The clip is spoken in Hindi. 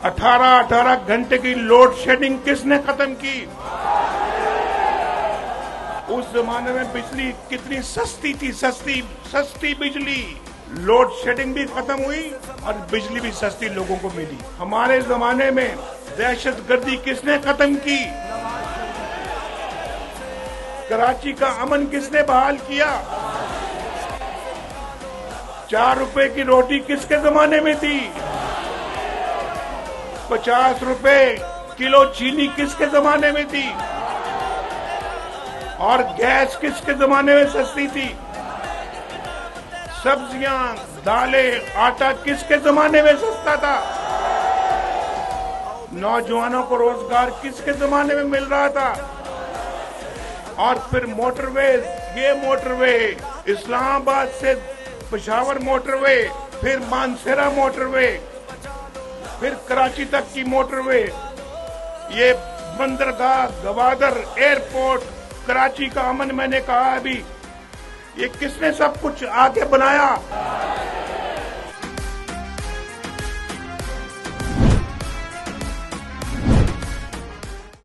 18-18 घंटे की लोड शेडिंग किसने खत्म की? उस जमाने में बिजली कितनी सस्ती थी, सस्ती बिजली। लोड शेडिंग भी खत्म हुई और बिजली भी सस्ती लोगों को मिली। हमारे जमाने में दहशतगर्दी किसने खत्म की? कराची का अमन किसने बहाल किया? 4 रुपए की रोटी किसके जमाने में थी? 50 रुपए किलो चीनी किसके जमाने में थी? और गैस किसके जमाने में सस्ती थी? सब्जियां, दालें, आटा किसके जमाने में सस्ता था? नौजवानों को रोजगार किसके जमाने में मिल रहा था? और फिर मोटरवे, ये मोटरवे, इस्लामाबाद से पेशावर मोटरवे, फिर मानसेरा मोटरवे, फिर कराची तक की मोटरवे, ये बंदरगाह, गवादर, एयरपोर्ट, कराची का अमन, मैंने कहा अभी, ये किसने सब कुछ आगे बनाया?